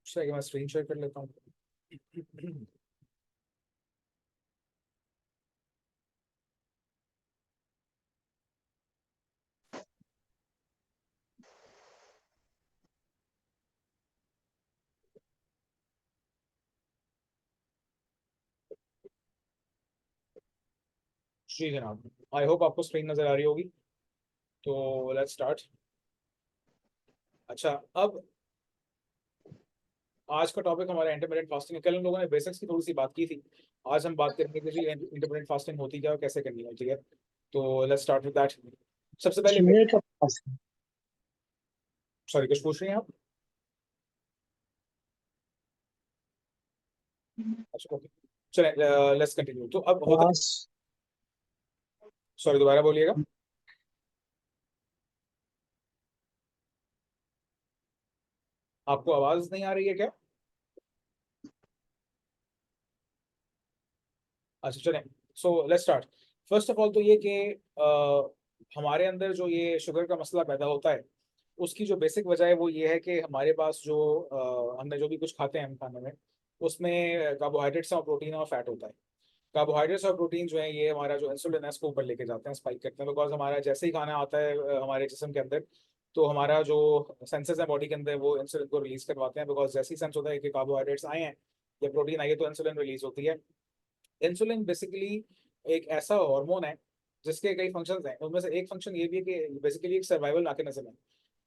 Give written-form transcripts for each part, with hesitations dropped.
कि मैं screen share कर लेता हूँ। जी जनाब, आई होप आपको स्क्रीन नजर आ रही होगी। तो लेट्स स्टार्ट। अच्छा, अब आज का टॉपिक हमारा इंटरमिटेंट फास्टिंग है। कल हम लोगों ने बेसिक्स की थोड़ी सी बात की थी। आज हम बात करेंगे कि जी इंटरमिटेंट फास्टिंग होती क्या है और कैसे करनी होती है। तो लेट्स स्टार्ट विद दैट। सबसे पहले मेरे तो पास है। सॉरी, कुछ पूछ रही हैं आप? अच्छा, ओके, चलें, लेट्स कंटिन्यू। तो अब होता, पास सॉरी दोबारा बोलिएगा। आपको आवाज नहीं आ रही है क्या? अच्छा चलें, so let's start. First of all तो ये कि हमारे अंदर जो ये शुगर का मसला पैदा होता है, उसकी जो बेसिक वजह है वो ये है कि हमारे पास जो हमने जो भी कुछ खाते हैं हम खाने में, उसमें कार्बोहाइड्रेट्स और प्रोटीन और फैट होता है। कार्बोहाइड्रेट्स और प्रोटीन जो है ये हमारा जो इंसुलिन है इसको ऊपर लेके जाते हैं, स्पाइक करते हैं। बिकॉज हमारा जैसे ही खाना आता है हमारे जिस्म के अंदर, तो हमारा जो सेंसेस है बॉडी के अंदर वो इंसुलिन को रिलीज करवाते हैं। बिकॉज जैसे ही सेंस होता है कि कार्बोहाइड्रेट्स आए हैं या प्रोटीन आई है तो इंसुलिन रिलीज होती है। इंसुलिन बेसिकली एक ऐसा हार्मोन है जिसके कई फंक्शंस हैं। उनमें से एक फंक्शन ये भी है कि बेसिकली एक सर्वाइवल मैकेनिज्म है।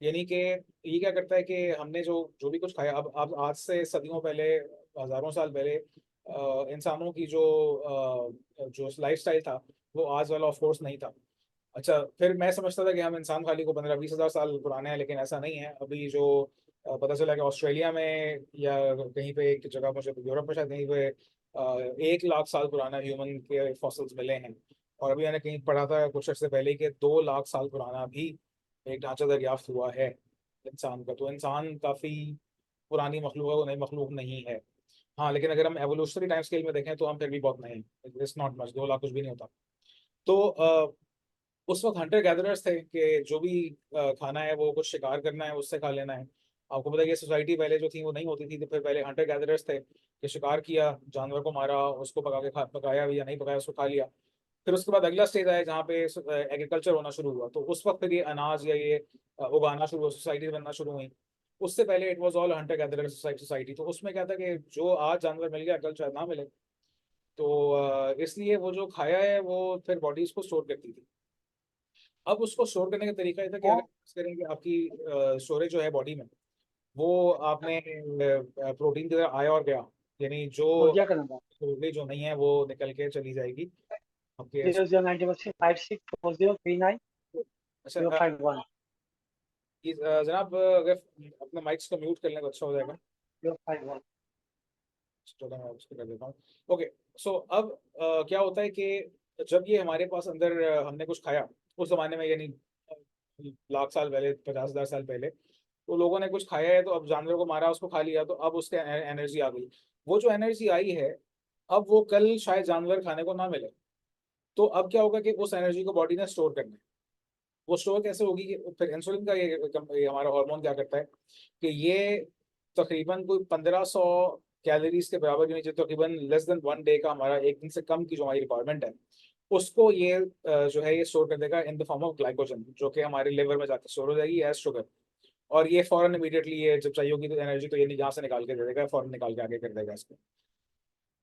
यानी कि ये क्या करता है कि हमने जो जो भी कुछ खाया, अब आज से सदियों पहले, हजारों साल पहले इंसानों की जो लाइफस्टाइल था वो आज वाला ऑफ कोर्स नहीं था। अच्छा, फिर मैं समझता था कि हम इंसान खाली को 15-20 हज़ार साल पुराने हैं, लेकिन ऐसा नहीं है। अभी जो पता चला कि ऑस्ट्रेलिया में या कहीं पे एक जगह, मुझे यूरोप में शायद कहीं पे 1 लाख साल पुराना ह्यूमन के फॉसिल्स मिले हैं। और अभी मैंने कहीं पढ़ा था कुछ अर्से पहले कि 2 लाख साल पुराना भी एक ढांचा दरियाफ्त हुआ है इंसान का। तो इंसान काफी पुरानी मखलूक है, वो नई मखलूक नहीं है। हाँ, लेकिन अगर हम एवोल्यूशनरी टाइम स्केल में देखें तो हम फिर भी बहुत नए हैं। इट्स नॉट मच, 2 लाख कुछ भी नहीं होता। तो उस वक्त हंटर गैदरर्स थे कि जो भी खाना है वो कुछ शिकार करना है, उससे खा लेना है। आपको पता है कि सोसाइटी पहले जो थी वो नहीं होती थी। तो फिर पहले हंटर गैदरर्स थे कि शिकार किया, जानवर को मारा, उसको पका के पकाया भी या नहीं पकाया, उसको खा लिया। फिर उसके बाद अगला स्टेज आया जहाँ पे एग्रीकल्चर होना शुरू हुआ। तो उस वक्त फिर ये अनाज या ये उगाना शुरू हुआ, सोसाइटी बनना शुरू हुई। उससे पहले it was all Hunter gatherer society. तो उसमें क्या था कि जो आज जानवर मिल गया कल शायद ना मिले। तो इसलिए वो जो खाया है वो फिर बॉडीज को स्टोर करती थी। अब उसको स्टोर करने का तरीका ये था कि अगर बात करें कि आपकी स्टोरेज जो है बॉडी में, वो आपने प्रोटीन की तरह आया और गया। यानी जो तो क्या करना था? स्टोरेज जो नहीं है वो निकल के चली जाएगी आपके। 0091565039 अच्छा, 051 जनाब, अगर अपने माइक्स को म्यूट कर लें तो अच्छा हो जाएगा। 051। चलो मैं उसको कर देता हूँ। ओके, सो अब क्या होता है कि जब ये हमारे पास अंदर हमने कुछ खाया उस जमाने में, यानी लाख साल पहले, 50,000 साल पहले, तो लोगों ने कुछ खाया है तो अब जानवर को मारा, उसको खा लिया, तो अब उसके एनर्जी आ गई। वो जो एनर्जी आई है, अब वो कल शायद जानवर खाने को ना मिले। तो अब क्या होगा कि उस एनर्जी को बॉडी ने स्टोर करना है। वो स्टोर कैसे होगी कि फिर इंसुलिन का ये हमारा हार्मोन क्या करता है कि ये तकरीबन कोई 1500 कैलोरीज के बराबर, यानी जो तकरीबन लेस देन 1 डे का, हमारा एक दिन से कम की जो हमारी रिक्वायरमेंट है, उसको ये जो है ये स्टोर कर देगा in the form of glycogen, जो कि हमारे लिवर में जाकर स्टोर हो जाएगी एज शुगर। और ये फॉरन इमीडिएटली, ये जब चाहिए होगी तो एनर्जी तो ये यहाँ से निकाल के दे देगा, फॉरन निकाल के आगे कर देगा इसको।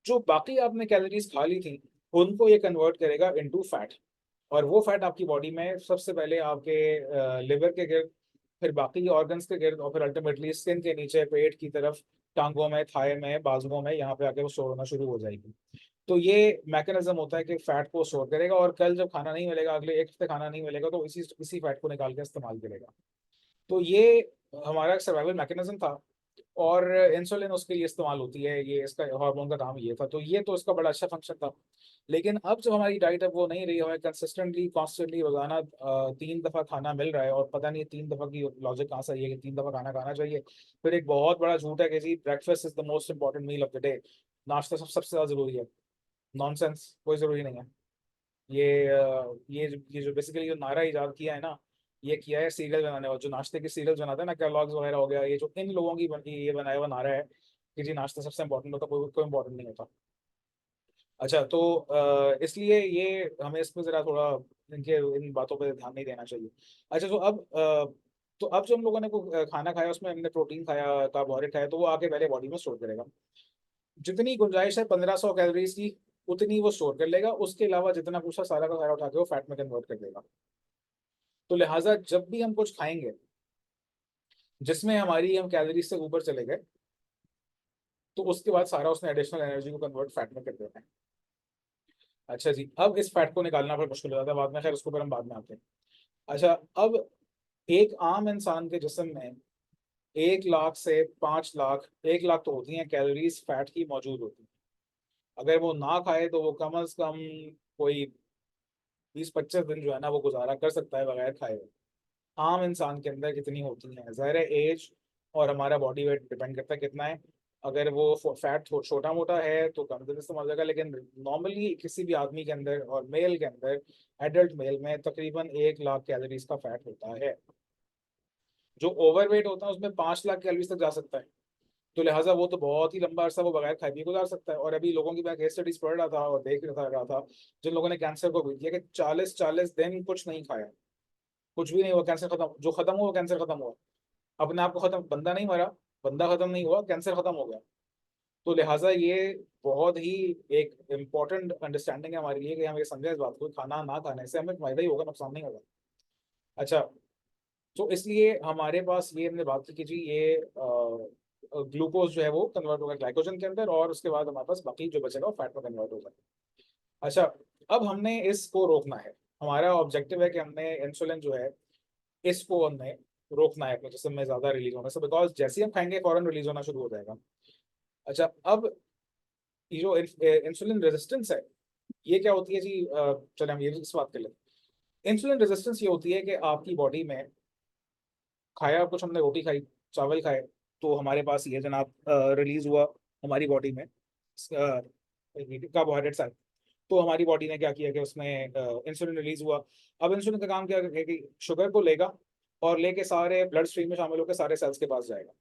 जो बाकी आपने कैलोरीज खा ली थी उनको ये कन्वर्ट करेगा इनटू फैट। और वो फैट आपकी बॉडी में सबसे पहले आपके लिवर के गिर्द, फिर बाकी ऑर्गन्स के गिर्द, और फिर अल्टीमेटली स्किन के नीचे पेट की तरफ, टांगों में, थाई में, बाजुओं में, यहाँ पे आके वो स्टोर होना शुरू हो जाएगी। तो ये मैकेनिज्म होता है कि फैट को स्टोर करेगा, और कल जब खाना नहीं मिलेगा, अगले एक हफ्ते खाना नहीं मिलेगा, तो इसी इसी फैट को निकाल के इस्तेमाल करेगा। तो ये हमारा सर्वाइवल मैकेनिज्म था। और इंसुलिन उसके लिए इस्तेमाल होती है, ये इसका हार्मोन का काम ये था। तो ये तो इसका बड़ा अच्छा फंक्शन था। लेकिन अब जब हमारी डाइट अब वो नहीं रही, हमें कंसिस्टेंटली कॉन्स्टेंटली रोजाना 3 दफा खाना मिल रहा है, और पता नहीं 3 दफा की लॉजिक कहाँ से आई है कि 3 दफा खाना खाना चाहिए। फिर एक बहुत बड़ा झूठ है कि जी breakfast is the most important meal of the day, नाश्ता सबसे ज्यादा जरूरी है। नॉनसेंस, कोई जरूरी नहीं है। ये जो बेसिकली जो नारा इजाद किया है ना, ये किया है सीरियल बनाने वाला, जो नाश्ते की सीरियल बनाता है ना, कैलॉग्स वगैरह हो गया, ये जो इन लोगों की ये बना रहा है कि जी नाश्ता सबसे इंपॉर्टेंट होता, कोई इंपॉर्टेंट नहीं होता। अच्छा, तो इसलिए ये हमें इसमें जरा थोड़ा इनके इन बातों पे ध्यान नहीं देना चाहिए। अच्छा, तो अब जो हम लोगों ने खाना खाया, उसमें हमने प्रोटीन खाया, कार्बोहाइड्रेट खाया, तो वो आके पहले बॉडी में स्टोर करेगा। जितनी गुंजाइश है 1500 कैलोरीज की, उतनी वो स्टोर कर लेगा। उसके अलावा जितना पूछा सारा का सारा उठा के वो फैट में कन्वर्ट कर देगा। तो लिहाजा जब भी हम कुछ खाएंगे जिसमें हमारी हम कैलोरीज से ऊपर चले गए, तो उसके बाद सारा उसने एडिशनल एनर्जी को कन्वर्ट फैट में कर देना है। अच्छा जी, अब इस फैट को निकालना फिर मुश्किल हो जाता है बाद में, खैर उसको पर हम बाद में आते हैं। अच्छा, अब एक आम इंसान के जिस्म में 1 लाख से 5 लाख, 1 लाख तो होती हैं कैलोरीज फैट की मौजूद होती है। अगर वो ना खाए तो वो कम अज कम कोई 20-25 दिन जो है ना वो गुजारा कर सकता है बगैर खाए हुए। आम इंसान के अंदर कितनी होती हैं, ज़ाहिर है एज और हमारा बॉडी वेट डिपेंड करता है कितना है। अगर वो फैट छोटा मोटा है तो कम दिन इस्तेमाल हो जाएगा, लेकिन नॉर्मली किसी भी आदमी के अंदर और मेल के अंदर, एडल्ट मेल में तकरीबन 1 लाख कैलोरीज का फैट होता है। जो ओवरवेट होता है उसमें 5 लाख कैलोरीज तक जा सकता है। तो लिहाजा वो तो बहुत ही लंबा अरसा वो बगैर खाए पिए गुजार सकता है। और अभी लोगों की मैं केस स्टडीज पढ़ रहा था और देख रहा था जिन लोगों ने कैंसर को बीट किया, कि 40-40 दिन कुछ नहीं खाया, कुछ भी नहीं हुआ, कैंसर खत्म, जो खत्म हुआ कैंसर खत्म हुआ, अपने आप को खत्म, बंदा नहीं मरा, बंदा खत्म नहीं हुआ, कैंसर खत्म हो गया। तो लिहाजा ये बहुत ही एक इम्पोर्टेंट अंडरस्टैंडिंग है हमारे लिए कि हम ये समझें इस बात को, खाना ना खाने से हमें फायदा ही होगा, नुकसान नहीं होगा। अच्छा, तो इसलिए हमारे पास ये हमने बात की कि जी ये ग्लूकोज जो है वो कन्वर्ट होगा ग्लाइकोजन के अंदर, और उसके बाद हमारे पास बाकी जो बचेगा वो फैट में कन्वर्ट होगा। अच्छा, अब हमने इसको रोकना है। हमारा ऑब्जेक्टिव है कि हमने इंसुलिन जो है इसको हमने रोकना है अपने जिस्म में ज्यादा रिलीज होने से, बिकॉज जैसे ही हम खाएंगे फौरन रिलीज होना शुरू हो जाएगा। अच्छा, अब ये जो इंसुलिन रेजिस्टेंस है, ये क्या होती है जी? चले हम ये इस बात कर लेते हैं। इंसुलिन रेजिस्टेंस ये होती है कि आपकी बॉडी में खाया कुछ, हमने रोटी खाई, चावल खाए, तो हमारे पास ये जनाब रिलीज हुआ हमारी बॉडी में कार्बोहाइड्रेट्स आए। तो हमारी बॉडी ने क्या किया कि उसमें इंसुलिन रिलीज हुआ। अब इंसुलिन का काम क्या है कि शुगर को लेगा और लेके सारे ब्लड स्ट्रीम में शामिल होकर सारे सेल्स के पास जाएगा।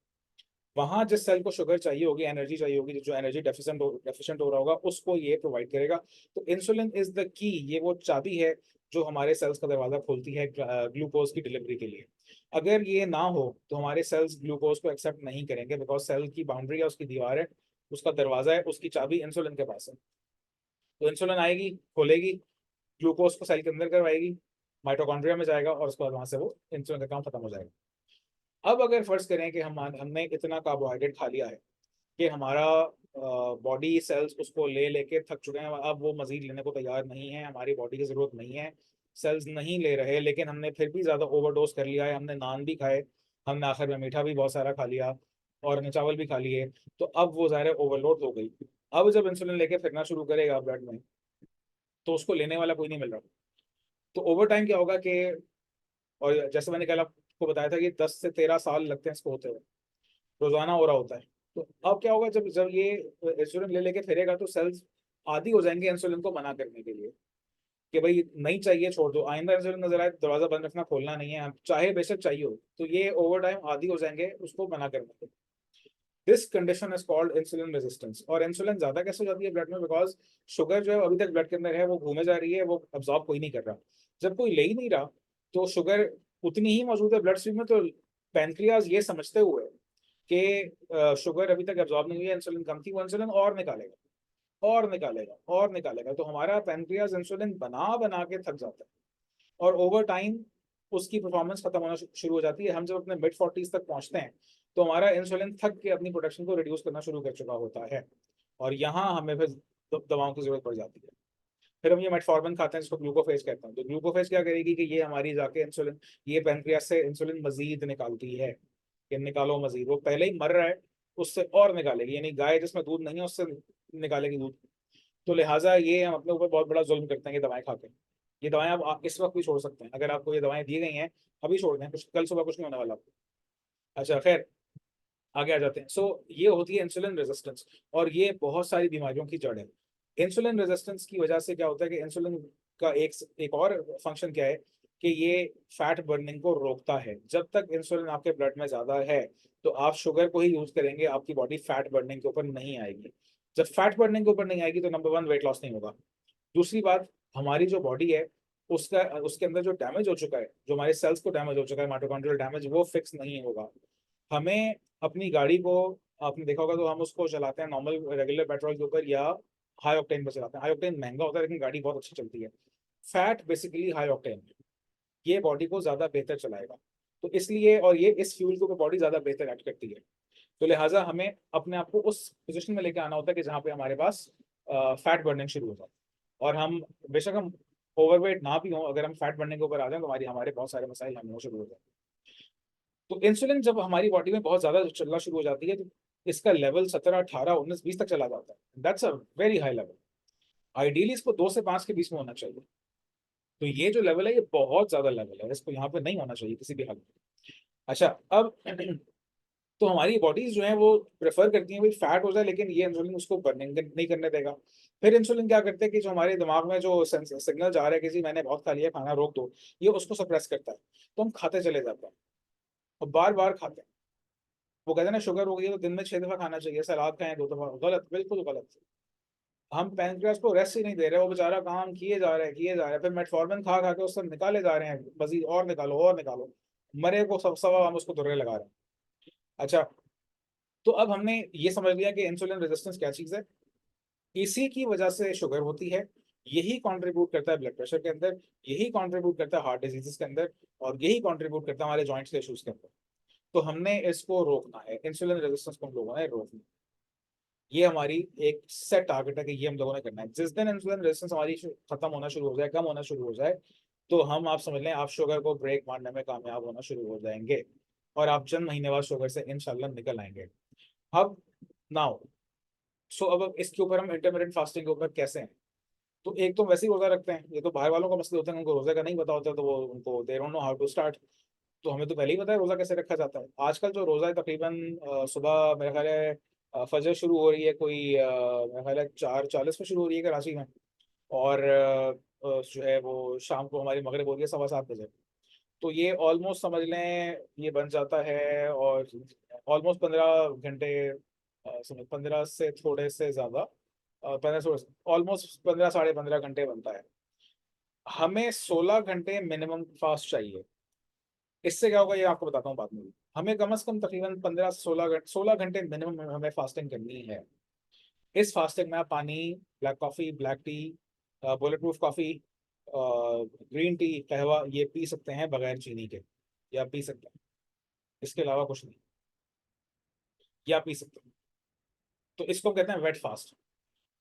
वहां जिस सेल को शुगर चाहिए होगी, एनर्जी चाहिए होगी, जो एनर्जी डेफिशिएंट हो रहा होगा, उसको ये प्रोवाइड करेगा। तो इंसुलिन इज द की, ये वो चाबी है जो हमारे सेल्स का दरवाजा खोलती है ग्लूकोज की डिलीवरी के लिए। अगर ये ना हो तो हमारे सेल्स ग्लूकोज को एक्सेप्ट नहीं करेंगे, बिकॉज सेल की बाउंड्री है, उसकी दीवार है, उसका दरवाजा है, उसकी चाबी इंसुलिन के पास है। तो इंसुलिन आएगी, खोलेगी, ग्लूकोज को सेल के अंदर करवाएगी, माइटोकॉन्ड्रिया में जाएगा, और उसके बाद वहां से वो इंसुलिन का काम खत्म हो जाएगा। अब अगर फर्ज करें कि हमने इतना कार्बोहाइड्रेट खा लिया है कि हमारा बॉडी सेल्स उसको ले लेके थक चुके हैं, अब वो मजीद लेने को तैयार नहीं है, हमारी बॉडी की जरूरत नहीं है, सेल्स नहीं ले रहे, लेकिन हमने फिर भी ज्यादा ओवरडोज कर लिया है, हमने नान भी खाए, हमने आखिर में मीठा भी बहुत सारा खा लिया, और हमने चावल भी खा लिए, तो अब वो ज़ाहिर ओवरलोड हो गई। अब जब इंसुलिन लेके फिरना शुरू करेगा ब्लड में, तो उसको लेने वाला कोई नहीं मिल रहा। तो ओवर टाइम क्या होगा कि, और जैसे मैंने कल आपको बताया था कि 10 से 13 साल लगते हैं इसको होते हुए, रोजाना हो रहा होता है। तो अब क्या होगा, जब जब ये इंसुलिन ले लेके फिरेगा तो सेल्स आदी हो जाएंगे इंसुलिन को मना करने के लिए, कि भाई नहीं चाहिए, छोड़ दो, आइंदा इंसुलिन नजर आए दरवाजा बंद रखना, खोलना नहीं है, चाहे बेशक चाहिए हो। तो ये ओवर टाइम आदी हो जाएंगे उसको मना करने के। This condition is called insulin resistance. और इंसुलिन ज्यादा कैसे हो जाती है ब्लड में? बिकॉज शुगर जो है अभी तक ब्लड के अंदर है, वो घूमे जा रही है, वो अब्जॉर्ब कोई नहीं कर रहा। जब कोई ले ही नहीं रहा तो शुगर उतनी ही मौजूद है ब्लड स्ट्रीम में, तो पैनक्रियाज ये समझते हुए कि शुगर अभी तक एब्जॉर्ब नहीं हुई है, इंसुलिन कम थी, वो इंसुलिन और निकालेगा और निकालेगा और निकालेगा। तो हमारा पैनक्रियाज इंसुलिन बना बना के थक जाता है, और ओवर टाइम उसकी परफॉर्मेंस खत्म होना शुरू हो जाती है। हम जब अपने मिड 40s तक पहुंचते हैं तो हमारा इंसुलिन थक के अपनी प्रोडक्शन को रिड्यूस करना शुरू कर चुका होता है, और यहाँ हमें फिर दवाओं की जरूरत पड़ जाती है। फिर हम ये मेटफॉर्मिन खाते हैं जिसको ग्लूकोफेज कहते हैं। तो ग्लूकोफेज क्या करेगी कि ये हमारी जाके इंसुलिन, ये पैनक्रियास से इंसुलिन मजीद निकालती है कि निकालो मजीद, वो पहले ही मर रहा है, उससे और निकालेगी, यानी गाय जिसमें दूध नहीं है उससे निकालेगी दूध। तो लिहाजा ये हम अपने ऊपर बहुत बड़ा जुल्म करते हैं ये दवाएं खा के। ये दवाएं आप इस वक्त भी छोड़ सकते हैं, अगर आपको ये दवाएं दी गई हैं अभी छोड़ दें, कुछ कल सुबह कुछ नहीं होने वाला आपको। अच्छा, खैर आगे आ जाते हैं। ये होती है इंसुलिन रेजिस्टेंस, और ये बहुत सारी बीमारियों की जड़ है। इंसुलिन रेजिस्टेंस की वजह से क्या होता है कि इंसुलिन का एक और फंक्शन क्या है कि ये फैट बर्निंग को रोकता है। जब तक इंसुलिन आपके ब्लड में ज्यादा है तो आप शुगर को ही यूज करेंगे, आपकी बॉडी फैट बर्निंग के ऊपर नहीं आएगी। जब फैट बर्निंग के ऊपर नहीं आएगी तो नंबर वन वेट लॉस नहीं होगा। दूसरी बात, हमारी जो बॉडी है उसका उसके अंदर जो डैमेज हो चुका है, जो हमारे सेल्स को डैमेज हो चुका है, माइटोकॉन्ड्रियल डैमेज, वो फिक्स नहीं होगा। हमें अपनी गाड़ी को, आपने देखा होगा तो हम उसको चलाते हैं नॉर्मल रेगुलर पेट्रोल के ऊपर या हाई ऑक्टेन पर चलाते हैं। हाई ऑक्टेन महंगा होता है लेकिन गाड़ी बहुत अच्छी चलती है। फैट बेसिकली हाई ऑक्टेन, ये बॉडी को ज्यादा बेहतर चलाएगा। तो इसलिए, और ये इस फ्यूल के ऊपर बॉडी ज्यादा बेहतर एक्ट करती है। तो लिहाजा हमें अपने आप को उस पोजीशन में लेके आना होता है कि जहाँ पे हमारे पास फैट बर्निंग शुरू हो जाए। और हम, बेशक हम ओवरवेट ना भी हों, अगर हम फैट बर्निंग के ऊपर आ जाए तो हमारे बहुत सारे मसाइल हमें शुरू हो जाए। तो इंसुलिन जब हमारी बॉडी में बहुत ज्यादा चलना शुरू हो जाती है तो इसका लेवल 17, 18, 19, 20 तक चला जाता है। That's a very high level. Ideally इसको 2 से 5 के बीच में होना चाहिए। तो ये जो लेवल है ये बहुत ज्यादा लेवल है, इसको यहाँ पे नहीं होना चाहिए किसी भी हाल में। अच्छा, अब तो हमारी बॉडीज जो है वो प्रेफर करती हैं भाई फैट हो जाए, लेकिन ये इंसुलिन उसको बर्निंग नहीं करने देगा। फिर इंसुलिन क्या करते हैं कि जो हमारे दिमाग में जो सिग्नल जा रहा है कि जी मैंने बहुत खा लिया, खाना रोक दो, ये उसको सप्रेस करता है। तो हम खाते चले जाते हैं और बार बार खाते हैं। वो कहते हैं ना, शुगर हो गई है तो दिन में 6 दफा खाना चाहिए, सलाद खाएं 2 दफा, गलत, बिल्कुल गलत। हम पैनक्रियास को रेस्ट ही नहीं दे रहे, वो बेचारा काम किए जा रहे हैं, फिर मेटफॉर्मिन खा खा के उससे निकाले जा रहे हैं, मजीद और निकालो और निकालो, मरे को सब सवा हम उसको दुर्रे लगा रहे हैं। अच्छा, तो अब हमने ये समझ लिया कि इंसुलिन रेजिस्टेंस क्या चीज है, इसी की वजह से शुगर होती है, यही कंट्रीब्यूट करता है ब्लड प्रेशर के अंदर, यही कंट्रीब्यूट करता है हार्ट डिजीजेस के अंदर, और यही कंट्रीब्यूट करता है हमारे जॉइंट्स के इश्यूज के अंदर। तो हमने इसको रोकना है, इंसुलिन रेजिस्टेंस को हम लोगों ने रोकना है। ये हमारी एक सेट टारगेट है कि ये हम लोगों ने करना है। जिस दिन इंसुलिन रेजिस्टेंस हमारी खत्म होना शुरू हो जाए, कम होना शुरू हो जाए, तो हम, आप समझ लें, आप शुगर को ब्रेक मारने में कामयाब होना शुरू हो जाएंगे और आप चंद महीने बाद शुगर से इंशाल्लाह निकल आएंगे। अब नाउ, सो अब इसके ऊपर हम इंटरमीडिएट फास्टिंग के ऊपर कैसे हैं। तो एक तो वैसे ही रोजा रखते हैं, ये तो बाहर वालों का मसले होते हैं, उनको रोजे का नहीं पता होता, तो वो उनको they don't know how to start. तो हमें तो पहले ही पता है रोजा कैसे रखा जाता है। आजकल जो रोजा है तकरीबन सुबह मेरे ख्याल है फजर शुरू हो रही है, कोई मेरे ख्याल है 4:40 में शुरू हो रही है कराची में, और जो है वो शाम को हमारी मगरिब हो रही है 7:15 बजे। तो ये ऑलमोस्ट समझ लें ये बन जाता है, और ऑलमोस्ट 15 घंटे, समझ 15 से थोड़े से ज्यादा, 15 ऑलमोस्ट 15, साढ़े 15 घंटे बनता है। हमें 16 घंटे मिनिमम फास्ट चाहिए। इससे क्या होगा ये आपको बताता हूँ बाद में। हमें कम से कम तकरीबन 15 से 16 घंटे, 16 घंटे मिनिमम हमें फास्टिंग करनी है। इस फास्टिंग में आप पानी, black coffee, black T, bullet proof coffee, green tea, कहवा, ये पी सकते हैं बगैर चीनी के, या पी सकते हैं, इसके अलावा कुछ नहीं, या पी सकते हैं। तो इसको कहते हैं वेट फास्ट।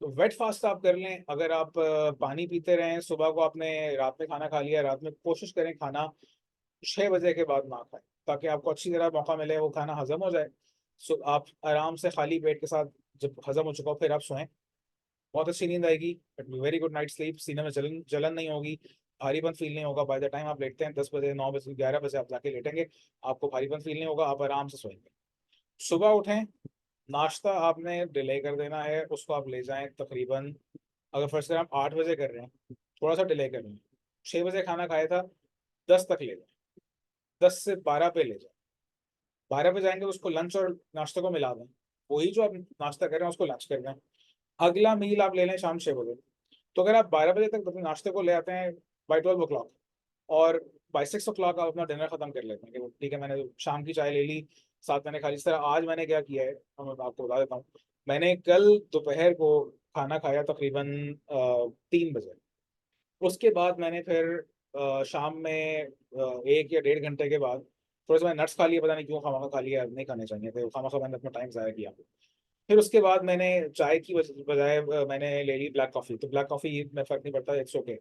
तो वेट फास्ट आप कर लें। अगर आप पानी पीते रहें, सुबह को आपने रात में खाना खा लिया, रात में कोशिश करें खाना 6 बजे के बाद ना खाएं, ताकि आपको अच्छी तरह मौका मिले वो खाना हजम हो जाए। सो आप आराम से खाली पेट के साथ, जब हजम हो चुका हो फिर आप सोएं, बहुत अच्छी नींद आएगी। वेरी गुड नाइट स्लीप, सीने में जलन जलन नहीं होगी, भारीपन फील नहीं होगा। बाय द टाइम आप लेटते हैं 10 बजे, 9 बजे, 11 बजे आप जाके लेटेंगे, आपको भारीपन फील नहीं होगा, आप आराम से सोएंगे। सुबह उठें, नाश्ता आपने डिले कर देना है, उसको आप ले जाएं तकरीबन, अगर फर्स्ट टाइम आप 8 बजे कर रहे हैं, थोड़ा सा डिले कर रहे हैं, 6 बजे खाना खाया था, 10 तक ले जाए, 10 से 12 पे ले जाए। 12 पे जाएंगे तो उसको लंच और नाश्ते को मिला दें, वही जो आप नाश्ता कर रहे हैं उसको लंच कर दें। अगला मील आप ले लें शाम 6 बजे। तो अगर आप 12 बजे तक अपने नाश्ते को ले आते हैं बाई 12 ओ क्लॉक, और बाई 6 ओ क्लॉक आप अपना डिनर खत्म कर लेते हैं कि वो ठीक है, मैंने शाम की चाय ले ली, साथ मैंने खा ली। इस तरह आज मैंने क्या किया है, मैं आपको बता देता हूँ। मैंने कल दोपहर को खाना खाया तकरीबन 3 बजे। उसके बाद मैंने फिर शाम में 1 या 1.5 घंटे के बाद थोड़ा सा मैंने नट्स खा लिया, पता नहीं क्यों खामा खा लिया, नहीं खाने चाहिए थे, खामा खा मैंने अपना टाइम ज़ाया किया। फिर उसके बाद मैंने चाय की बजाय मैंने ले ली ब्लैक कॉफ़ी। तो ब्लैक कॉफ़ी में फ़र्क नहीं पड़ता, इट्स ओके।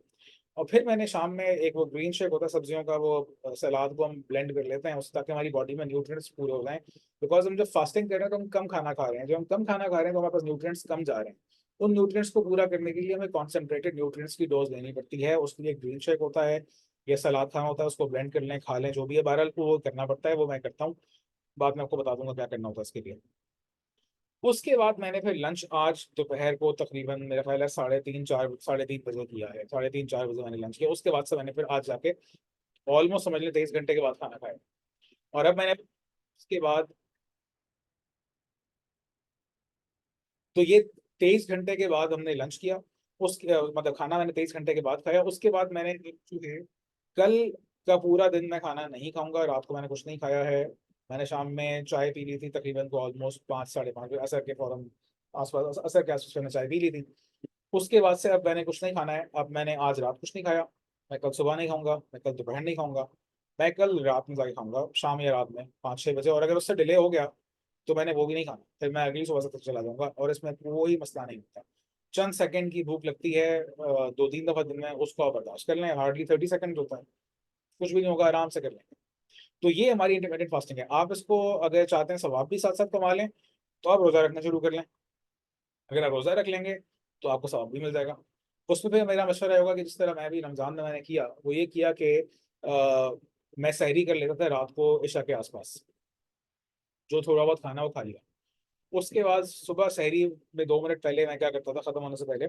और फिर मैंने शाम में एक वो ग्रीन शेक होता है सब्जियों का, वो सलाद को हम ब्लेंड कर लेते हैं उससे, ताकि हमारी बॉडी में न्यूट्रिएंट्स पूरे हो जाएं। बिकॉज हम जब फास्टिंग कर रहे हैं तो हम कम खाना खा रहे हैं, जब हम कम खाना खा रहे हैं तो हमारे पास न्यूट्रिएंट्स कम जा रहे हैं। उन न्यूट्रिएंट्स को पूरा करने के लिए हमें कॉन्सेंट्रेटेड न्यूट्रिएंट्स की डोज लेनी पड़ती है। उसके लिए ग्रीन शेक होता है या सलाद खाना होता है, उसको ब्लेंड कर लें, खा लें, जो भी है, बहरहाल वो करना पड़ता है, वो मैं करता हूँ। बाद में आपको बता दूंगा क्या करना होता है इसके लिए। उसके बाद मैंने फिर लंच आज दोपहर को तकरीबन मेरा ख्याल है 3:30, 4, 3:30 बजे किया है, 3:30, 4 बजे मैंने लंच किया। उसके बाद से मैंने फिर आज जाके ऑलमोस्ट समझ लें 23 घंटे के बाद खाना खाया। और अब मैंने उसके बाद, तो ये 23 घंटे के बाद हमने लंच किया, उसके मतलब खाना मैंने 23 घंटे के बाद खाया। उसके बाद मैंने जो है कल का पूरा दिन मैं खाना नहीं खाऊंगा, रात को मैंने कुछ नहीं खाया है। मैंने शाम में चाय पी ली थी तकरीबन को ऑलमोस्ट 5 साढ़े 5 बजे, असर के फौरन आसपास, असर के आसपास मैंने चाय पी ली थी। उसके बाद से अब मैंने कुछ नहीं खाना है। अब मैंने आज रात कुछ नहीं खाया, मैं कल सुबह नहीं खाऊंगा, मैं कल दोपहर नहीं खाऊंगा, मैं कल रात में जाके खाऊंगा, शाम या रात में 5 6 बजे। और अगर उससे डिले हो गया तो मैंने वो भी नहीं खाना, फिर मैं अगली सुबह से तक चला जाऊंगा और इसमें कोई मसला नहीं होता। चंद सेकंड की भूख लगती है 2 3 दफा दिन में, उसको आप बर्दाश्त कर लें, हार्डली 30 सेकंड होता है, कुछ भी नहीं होगा, आराम से कर लेंगे। तो ये हमारी इंटरमीडिएट फास्टिंग है। आप इसको अगर चाहते हैं सवाब भी साथ साथ कमा लें तो आप रोजा रखना शुरू कर लें। अगर आप रोजा रख लेंगे तो आपको सवाब भी मिल जाएगा। उसमें फिर मेरा मशवरा होगा कि जिस तरह मैं भी रमजान में मैंने किया, वो ये किया कि मैं सहरी कर लेता था रात को इशा के आसपास, जो थोड़ा बहुत खाना वो खा लिया। उसके बाद सुबह सहरी में 2 मिनट पहले मैं क्या करता था, खत्म होने से पहले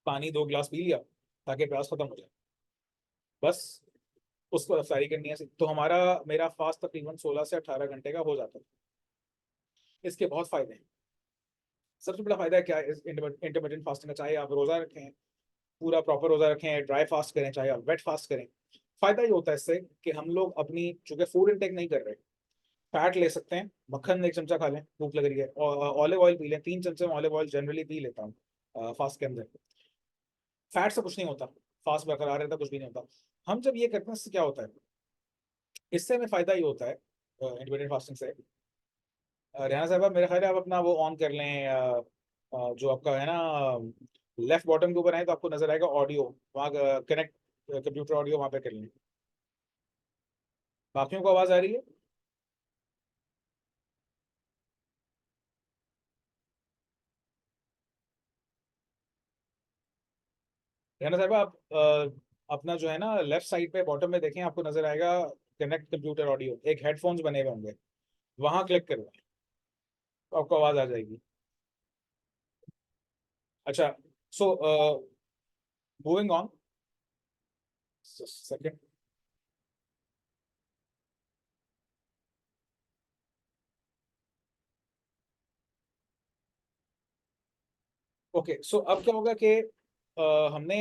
पानी 2 गिलास पी लिया ताकि प्यास खत्म हो जाए, बस। उसको अफ्तारी करनी है तो हमारा मेरा फास्ट तकरीबन 16 से 18 घंटे का हो जाता है। इसके बहुत फायदे हैं। सबसे बड़ा फायदा है क्या है इस इंटरमीडिएंट फास्टिंग का, चाहे आप रोजा रखें, पूरा प्रॉपर रोजा रखें, ड्राई फास्ट करें, चाहे आप वेट फास्ट करें, फायदा ये होता है इससे कि हम लोग अपनी चूंकि फूड इनटेक नहीं कर रहे, फैट ले सकते हैं। मक्खन 1 चमचा खा लें, भूख लग रही है, और ऑलिव ऑयल पी लें, 3 चमचे ऑलिव ऑयल जनरली पी लेता हूँ फास्ट के अंदर। फैट से कुछ नहीं होता, फास्ट बरकरार रहता, कुछ भी नहीं होता। हम जब ये करते हैं इससे क्या होता है, इससे हमें फायदा ये होता है इंटरमीडिएट फास्टिंग से। रेहाना साहब मेरा ख्याल है आप अपना वो ऑन कर लें, जो आपका है ना लेफ्ट बॉटम के ऊपर है तो आपको नजर आएगा ऑडियो, वहाँ कनेक्ट कंप्यूटर ऑडियो, वहाँ पे कर लें। बाकियों को आवाज आ रही है? रेहाना साहब आप अपना जो है ना लेफ्ट साइड पे बॉटम में देखें, आपको नजर आएगा कनेक्ट कंप्यूटर ऑडियो, एक हेडफोन्स बने हुए होंगे, वहां क्लिक करें तो आपको आवाज आ जाएगी। अच्छा, so moving on second. Okay, so अब क्या होगा कि हमने,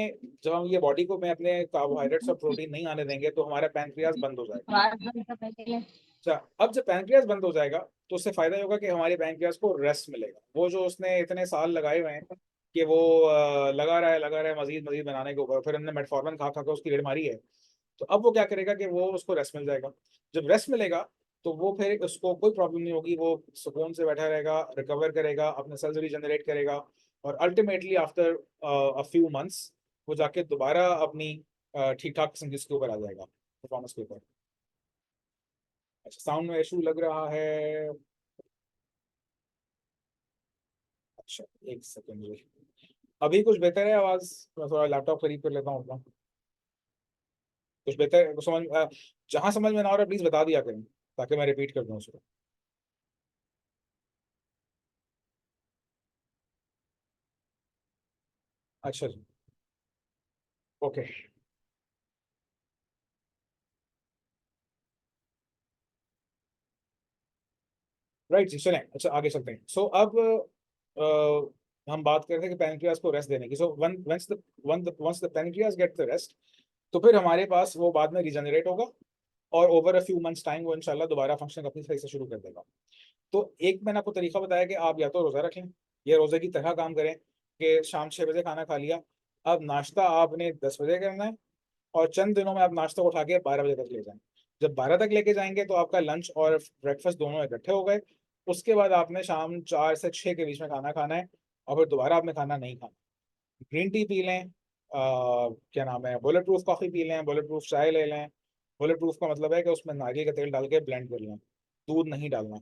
जब हम ये बॉडी को में अपने कार्बोहाइड्रेट्स और प्रोटीन नहीं आने देंगे तो हमारा पैंक्रियाज बंद हो जाएगा। अच्छा, अब जब पैंक्रियाज बंद हो जाएगा तो उससे फायदा ये होगा कि हमारे पैंक्रियाज को रेस्ट मिलेगा। वो जो उसने इतने साल लगाए हुए हैं कि वो लगा रहा है मजीद मजीद बनाने के ऊपर, फिर हमने मेटफॉर्मिन खा खा के उसकी रेड मारी है, तो अब वो क्या करेगा कि वो उसको रेस्ट मिल जाएगा। जब रेस्ट मिलेगा तो वो फिर उसको कोई प्रॉब्लम नहीं होगी, वो सुकून से बैठा रहेगा, रिकवर करेगा, अपने सेल्स रीजनरेट करेगा, और ultimately after a few months वो जाके दोबारा अपनी ठीक ठाक किस्म की उसके ऊपर आ जाएगा, परफॉर्मेंस के ऊपर। अच्छा, साउंड में इशू लग रहा है। अच्छा, 1 सेकंड, अभी कुछ बेहतर है आवाज? मैं थोड़ा लैपटॉप करीब कर लेता हूँ अपना, कुछ बेहतर समझ जहां समझ में ना हो रहा प्लीज बता दिया करें ताकि मैं रिपीट कर दूं उसको। अच्छा जी, ओके, राइट जी, सुने। अच्छा, आगे चलते हैं। सो अब हम बात करते हैं कि पैनक्रियास को रेस्ट देने की। So once the pancreas get the rest, तो फिर हमारे पास वो बाद में रिजनरेट होगा, और over a few months time वो इंशाल्लाह दोबारा फंक्शन अपनी सही से शुरू कर देगा। तो एक मैंने आपको तरीका बताया कि आप या तो रोज़ा रखें, या रोज़े की तरह काम करें कि शाम 6 बजे खाना खा लिया, अब नाश्ता आपने 10 बजे करना है, और चंद दिनों में आप नाश्ता उठा के 12 बजे तक ले जाएं। जब 12 तक लेके जाएंगे तो आपका लंच और ब्रेकफास्ट दोनों इकट्ठे हो गए। उसके बाद आपने शाम 4 से 6 के बीच में खाना खाना है, और फिर दोबारा आपने खाना नहीं खाना। ग्रीन टी पी लें, क्या नाम है, बुलेट प्रूफ कॉफ़ी पी लें, बुलेट प्रूफ चाय ले लें। बुलेट प्रूफ का मतलब है कि उसमें नारियल का तेल डाल के ब्लेंड कर लें, दूध नहीं डालना।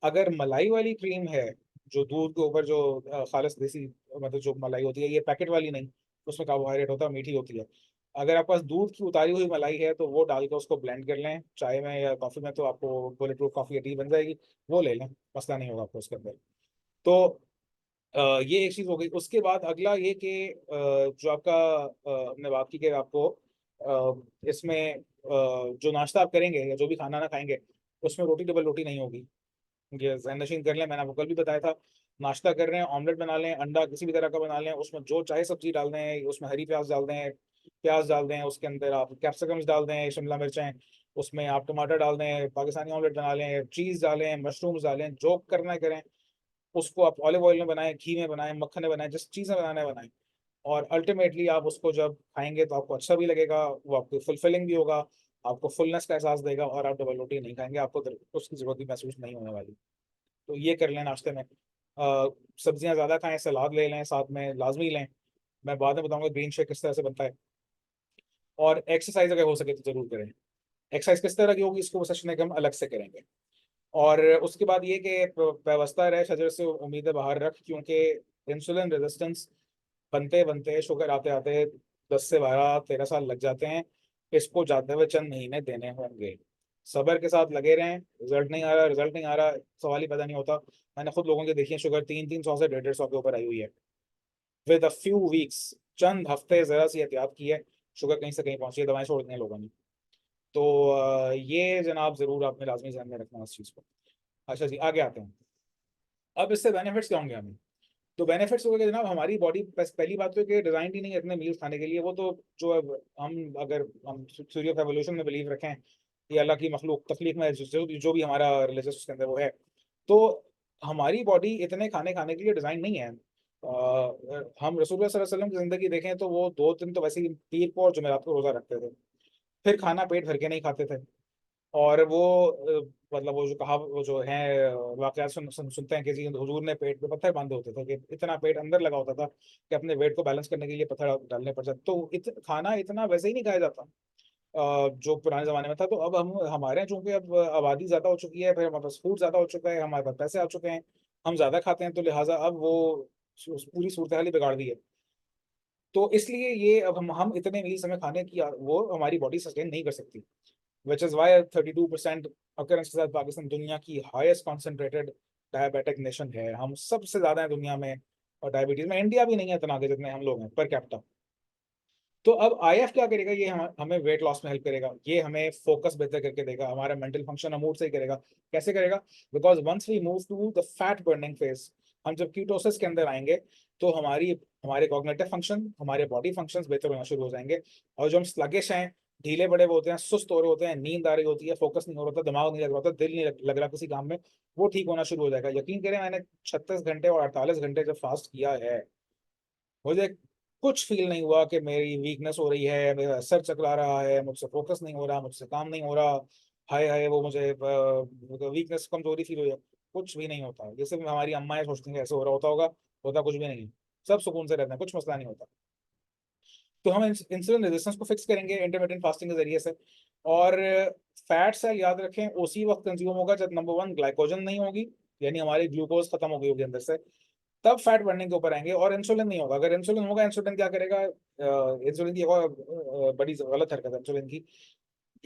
अगर मलाई वाली क्रीम है, जो दूध के ऊपर जो खालिस देसी मतलब जो मलाई होती है, ये पैकेट वाली नहीं, उसमें कार्बोहाइड्रेट होता है, मीठी होती है। अगर आपके पास दूध की उतारी हुई मलाई है तो वो डाल के उसको ब्लेंड कर लें चाय में या कॉफ़ी में, तो आपको बुलेट प्रूफ कॉफ़ी या टी बन जाएगी, वो ले लें, मसला नहीं होगा आपको उसके अंदर। तो ये एक चीज़ हो गई। उसके बाद अगला ये कि जो आपका हमने बात की कि आपको इसमें जो नाश्ता आप करेंगे या जो भी खाना ना खाएंगे उसमें रोटी, डबल रोटी नहीं होगी। ये ज़हन नशीन कर लें, मैंने आपको कल भी बताया था। नाश्ता कर रहे हैं, ऑमलेट बना लें, अंडा किसी भी तरह का बना लें, उसमें जो चाहे सब्जी डाल दें, उसमें हरी प्याज डाल दें, प्याज डाल दें, उसके अंदर आप कैप्सिकम्स डाल दें, शिमला मिर्चें, उसमें आप टमाटर डाल दें, पाकिस्तानी ऑमलेट बना लें, चीज़ डालें, मशरूम्स डालें, जो करना है करें। उसको आप ऑलिव ऑयल में बनाएं, घी में बनाएं, मक्खन में बनाएं, जिस चीज़ में बनाना है बनाएं। और अल्टीमेटली आप उसको जब खाएंगे तो आपको अच्छा भी लगेगा, वो आपको फुलफिलिंग भी होगा, आपको फुलनेस का एहसास देगा, और आप डबल रोटी नहीं खाएंगे, आपको उसकी जरूरत भी महसूस नहीं होने वाली। तो ये कर लें नाश्ते में। सब्जियां ज़्यादा खाएं, सलाद ले लें, साथ में लाजमी लें। मैं बाद में बताऊंगा ग्रीन शेक किस तरह से बनता है। और एक्सरसाइज अगर हो सके तो जरूर करें। एक्सरसाइज किस तरह की होगी इसको सेशन में हम अलग से करेंगे। और उसके बाद ये कि व्यवस्था रहे शजर से उम्मीदें बाहर रख, क्योंकि इंसुलिन रेजिस्टेंस बनते बनते शुगर आते आते 10 से 12 13 साल लग जाते हैं। इसको जाते हुए चंद महीने देने होंगे। सब्र के साथ लगे रहें। रिजल्ट नहीं आ रहा, रिजल्ट नहीं आ रहा, सवाल ही पैदा नहीं होता। मैंने खुद लोगों के देखी है, शुगर 300 से 150 के ऊपर आई हुई है। विद अ फ्यू वीक्स, चंद हफ्ते जरा सी एहतियात की है, शुगर कहीं से कहीं पहुंची है, दवाएं छोड़ दी हैं लोगों ने। तो ये जनाब जरूर आपने लाजमी ध्यान में रखना है इस चीज़ को। अच्छा जी, आगे आते हैं। अब इससे बेनिफिट्स क्या होंगे हमें? तो बेनिफिट्स हो गए जनाब, हमारी बॉडी पहली बात तो कि डिजाइन ही नहीं है इतने मील्स खाने के लिए। वो तो जो अब हम, अगर हम थ्योरी ऑफ एवोल्यूशन में बिलीव रखें, ये अल्लाह की मखलूक तख्लीक में जो भी हमारा रिलीजियस उसके अंदर वो है, तो हमारी बॉडी इतने खाने खाने के लिए डिजाइन नहीं है। हम रसूलुल्लाह सल्लल्लाहु अलैहि वसल्लम की जिंदगी देखें तो वो 2 दिन तो वैसे ही पीर को और जुमेरात को रोजा रखते थे, फिर खाना पेट भर के नहीं खाते थे। और वो मतलब वो जो कहा, वो जो है वाकयात सुनते हैं कि जी हुजूर ने पेट पे पत्थर बांधे होते थे, कि इतना पेट अंदर लगा होता था कि अपने वेट को बैलेंस करने के लिए पत्थर डालने पड़ जाते। तो खाना इतना वैसे ही नहीं खाया जाता जो पुराने जमाने में था। तो अब हम, हमारे यहाँ चूंकि अब आबादी ज्यादा हो चुकी है, फिर हमारे पास फूड ज्यादा हो चुका है, हमारे पास पैसे आ चुके हैं, हम ज्यादा खाते हैं, तो लिहाजा अब वो पूरी सूरत हाल ही बिगाड़ दी है। तो इसलिए ये अब हम इतने मील समय खाने की वो हमारी बॉडी सस्टेन नहीं कर सकती। विच इज वाई 32% अकरेंस के साथ पाकिस्तान दुनिया की हाईएस्ट कॉन्सेंट्रेटेड डायबिटिक नेशन है। हम सबसे ज्यादा है दुनिया में, और डायबिटीज में इंडिया भी नहीं है इतना आगे जितने हम लोग हैं पर कैपिटा। तो अब आईएफ क्या करेगा? ये हमें वेट लॉस में हेल्प करेगा, ये हमें फोकस बेहतर करके देगा, हमारा मेंटल फंक्शन मूड सही करेगा। कैसे करेगा? Because once we move to the fat burning phase, हम जब कीटोसिस के अंदर आएंगे, तो हमारे कॉग्निटिव फंक्शन, हमारे बॉडी फंक्शंस बेहतर होना शुरू हो जाएंगे। और जो हम स्लगिश हैं, ढीले बड़े होते हैं, सुस्त हो रहे होते हैं, नींद आ रही होती है, फोकस नहीं हो रहा होता, दिमाग नहीं लग रहा होता, दिल नहीं लग रहा किसी काम में, वो ठीक होना शुरू हो जाएगा। यकीन करें, मैंने 36 घंटे और 48 घंटे जब फास्ट किया है, मुझे कुछ फील नहीं हुआ कि मेरी वीकनेस हो रही है, मेरा सर चकरा रहा है, मुझसे फोकस नहीं हो रहा, मुझसे काम नहीं हो रहा, हाय हाय वो मुझे वीकनेस, कमजोरी फील हो रही है। कुछ भी नहीं होता। जैसे हमारी अम्माएं सोचती हैं ऐसे हो रहा होता होगा, होता कुछ भी नहीं है। सब सुकून से रहते हैं, कुछ मसला नहीं होता। तो हम इंसुलिन रेजिस्टेंस को फिक्स करेंगे इंटरमिटेंट फास्टिंग के जरिए से। और फैट सेल याद रखें उसी वक्त कंज्यूम होगा जब नंबर वन ग्लाइकोजन नहीं होगी, यानी हमारी ग्लूकोज खत्म हो गई होगी अंदर से, तब फैट बढ़ने के ऊपर आएंगे। और इंसुलिन नहीं होगा। अगर इंसुलिन होगा, इंसुलिन क्या करेगा? इंसुलिन की एक और बड़ी गलत हरकत है इंसुलिन की।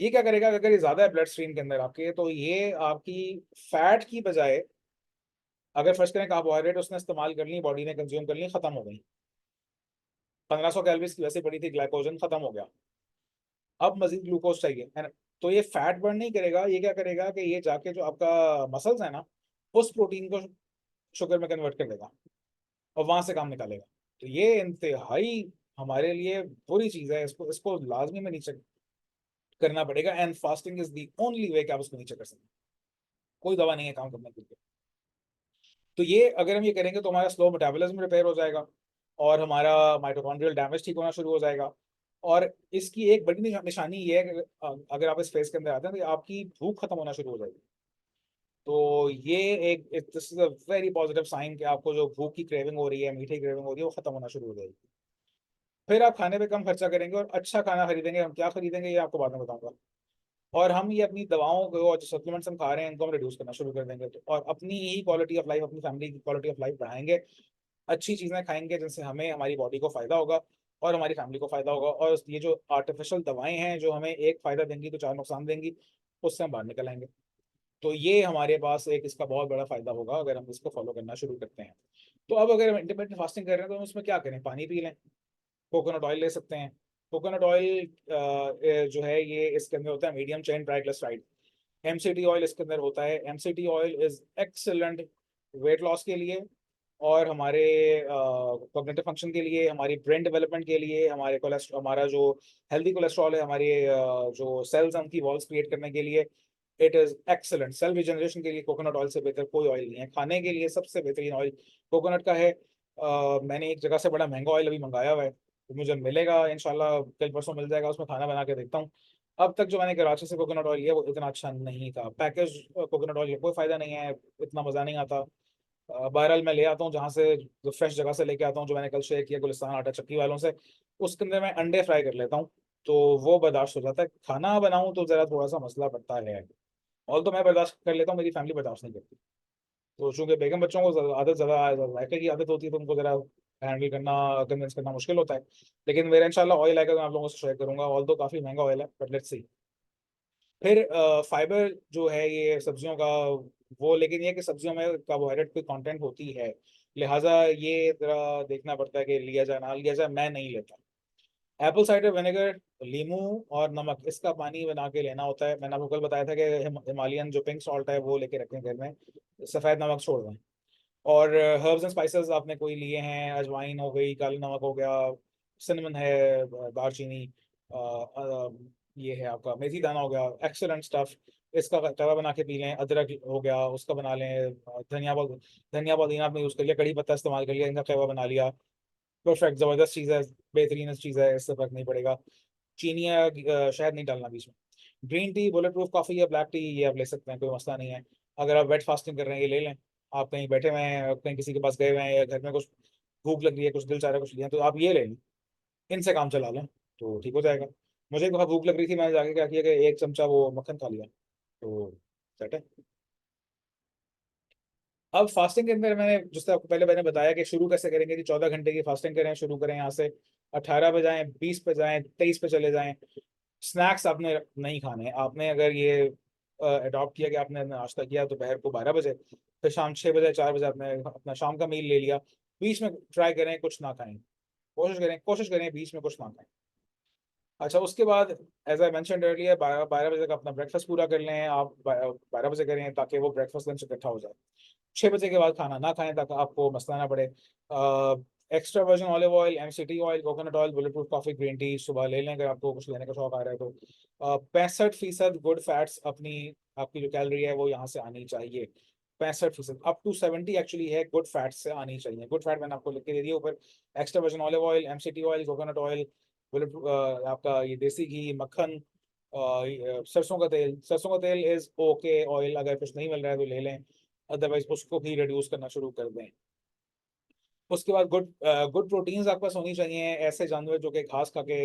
ये क्या करेगा? अगर ये ज्यादा है ब्लड स्ट्रीम के अंदर आपके, तो ये आपकी फैट की बजाय, अगर फर्स्ट करें कार्बोहाइड्रेट उसने इस्तेमाल कर ली, बॉडी ने कंज्यूम कर ली, खत्म हो गई। 1500 कैलोरीज की वैसे पड़ी थी, ग्लाइकोजन खत्म हो गया, अब मजीद ग्लूकोज चाहिए, है ना? तो ये फैट बर्न नहीं करेगा, ये क्या करेगा कि ये जाके जो आपका मसल्स है ना, उस प्रोटीन को शुगर में कन्वर्ट कर देगा, और वहां से काम निकालेगा। तो ये इंतहाई हमारे लिए बुरी चीज है, इसको इसको लाजमी में नीचे करना पड़ेगा। And fasting is the only way कि आप उसको नीचे कर सकते हैं। कोई दवा नहीं है काम करने के लिए। तो ये अगर हम ये करेंगे तो हमारा स्लो मेटाबॉलिज्म रिपेयर हो जाएगा, और हमारा माइटोकॉन्ड्रियल डैमेज ठीक होना शुरू हो जाएगा। और इसकी एक बड़ी निशानी ये है कि अगर आप इस फेज के अंदर आते हैं तो आपकी भूख खत्म होना शुरू हो जाएगी। तो ये एक this is a very positive sign कि आपको जो भूख की क्रेविंग हो रही है, मीठी क्रेविंग हो रही है, वो खत्म होना शुरू हो जाएगी। फिर आप खाने पे कम खर्चा करेंगे और अच्छा खाना खरीदेंगे। हम क्या खरीदेंगे ये आपको बाद में बताऊंगा। और हम ये अपनी दवाओं को और जो सप्लीमेंट्स हम खा रहे हैं इनको हम रिड्यूस करना शुरू कर देंगे, तो और अपनी ही क्वालिटी ऑफ लाइफ, अपनी फैमिली की क्वालिटी ऑफ लाइफ बढ़ाएंगे। अच्छी चीजें खाएंगे जिनसे हमें, हमारी बॉडी को फायदा होगा, और हमारी फैमिली को फायदा होगा। और ये जो आर्टिफिशियल दवाएं हैं जो हमें एक फायदा देंगी तो चार नुकसान देंगी, उससे हम बाहर निकल आएंगे। तो ये हमारे पास एक इसका बहुत बड़ा फायदा होगा अगर हम इसको फॉलो करना शुरू करते हैं। तो अब अगर हम इंटरमिटेंट फास्टिंग कर रहे हैं तो हम उसमें क्या करें? पानी पी लें, कोकोनट ऑयल ले सकते हैं, कोकोनट ऑयल जो है ये इसके अंदर होता है medium chain triglyceride. MCT oil इसके अंदर होता है। MCT oil is excellent weight loss के लिए, और हमारे कॉग्निटिव फंक्शन के लिए, हमारी ब्रेन डेवलपमेंट के लिए, हमारे कोलेस्ट्रॉल, हमारा जो हेल्दी कोलेस्ट्रॉल है, हमारे जो सेल्स हैं उनकी वॉल्स क्रिएट करने के लिए it is excellent. Cell regeneration के लिए कोकोनट ऑयल से बेहतर कोई ऑयल नहीं है। खाने के लिए सबसे बेहतरीन ऑयल कोकोनट का है। मैंने एक जगह से बड़ा महंगा ऑयल अभी मंगाया हुआ है, तो मुझे मिलेगा इंशाल्लाह, कल परसों मिल जाएगा, उसमें खाना बना के देखता हूँ। अब तक जो मैंने कराची से कोकोनट ऑयल लिया वो इतना अच्छा नहीं था। पैकेज कोकोनट ऑयल का कोई फायदा नहीं है, इतना मजा नहीं आता। बहरहाल मैं ले आता हूँ जहाँ से, जो फ्रेश जगह से लेके आता हूँ, जो मैंने कल शेयर किया गुलिस्तान आटा चक्की वालों से, उसके अंदर मैं अंडे फ्राई कर लेता हूँ, तो वो बर्दाश्त हो जाता है। खाना बनाऊँ तो जरा थोड़ा सा मसला पड़ता है। ऑल तो मैं बर्दाश्त कर लेता हूँ, मेरी फैमिली बर्दाश्त नहीं करती। तो चूंकि बेगम बच्चों को आदत ज़्यादा जायके की आदत होती है, तो उनको जरा हैंडल करना, कन्विंस करना मुश्किल होता है। लेकिन मेरा इंशाल्लाह ऑयल आएगा, मैं आप लोगों से शेयर करूंगा। ऑल तो काफ़ी महंगा ऑयल है, बट लेट्स सी। फिर फाइबर जो है ये सब्जियों का, वो लेकिन ये कि सब्जियों में कार्बोहाइड्रेट की कंटेंट होती है, लिहाजा ये जरा देखना पड़ता है कि लिया जाए ना लिया जाए। मैं नहीं लेता। एप्पल साइडर विनेगर, लीमू और नमक, इसका पानी बना के लेना होता है। मैंने आपको कल बताया था कि हिमालयन जो पिंक सॉल्ट है वो लेके रखें घर में, सफ़ेद नमक छोड़ दें। और हर्ब्स एंड स्पाइसेस आपने कोई लिए हैं, अजवाइन हो गई, काली नमक हो गया, सिनेमन है, दालचीनी, ये है आपका मेथी दाना हो गया, एक्सेलेंट स्टफ। इसका तवा बना के पी लें। अदरक हो गया, उसका बना लें। धनिया पुदीना आपने यूज़ कर लिया, कड़ी पत्ता इस्तेमाल कर लिया, इनका तवा बना लिया। परफेक्ट, ज़बरदस्त चीज़ है, बेहतरीन चीज़ है, इससे फर्क नहीं पड़ेगा। चीनी या शहद नहीं डालना बीच में। Green tea, bullet proof coffee या ब्लैक टी, ये आप ले सकते हैं, कोई मसला नहीं है। अगर आप वेट फास्टिंग कर रहे हैं, ये ले लें। आप कहीं बैठे हुए हैं, कहीं किसी के पास गए हुए हैं, या घर में कुछ भूख लग रही है, कुछ दिल चाह रहा है कुछ लिया, तो आप ये ले लें, इनसे काम चला लें, तो ठीक हो जाएगा। मुझे बहुत भूख लग रही थी, मैंने जाके क्या किया कि एक चमचा वो मक्खन खा लिया, तो सेट है। अब फास्टिंग के अंदर मैंने जिस तरह आपको पहले मैंने बताया कि शुरू कैसे करेंगे, कि 14 घंटे की फास्टिंग करें, शुरू करें यहाँ से। 18 पे जाएं, 20 पे जाएं, 23 पे चले जाएं। स्नैक्स आपने नहीं खाने। आपने अगर ये अडॉप्ट किया कि आपने नाश्ता किया दोपहर को 12 बजे, फिर शाम 6 बजे 4 बजे आपने अपना शाम का मील ले लिया, बीच में ट्राई करें कुछ ना खाएं। कोशिश करें बीच में कुछ ना खाएं। अच्छा, उसके बाद एज आई मैंशनड अर्लियर, 12 बजे तक अपना ब्रेकफास्ट पूरा कर लें। आप 12 बजे करें ताकि वो ब्रेकफास्ट लंच इकट्ठा हो जाए। 6 बजे के बाद खाना ना खाएं ताकि आपको मसला ना पड़े। Extra virgin olive oil, MCT oil, coconut oil, bullet proof coffee, green tea सुबह ले लें अगर आपको कुछ लेने का शौक आ रहा है तो। 65% गुड फैट्स अपनी, आपकी जो कैलोरी है वो यहाँ से आनी चाहिए। 65% अप टू 70 एक्चुअली है गुड फैट्स से आनी चाहिए। गुड फैट मैंने आपको लिख के दे दिया ऊपर। Extra virgin olive oil, MCT oil, coconut oil, bullet आपका ये देसी घी, मक्खन, सरसों का तेल इज ओके ऑयल, अगर कुछ नहीं मिल रहा है तो ले लें, अदरवाइज उसको भी रिड्यूस करना शुरू कर दें। उसके बाद गुड प्रोटीन्स आपके पास होनी चाहिए। ऐसे जानवर जो कि घास खा के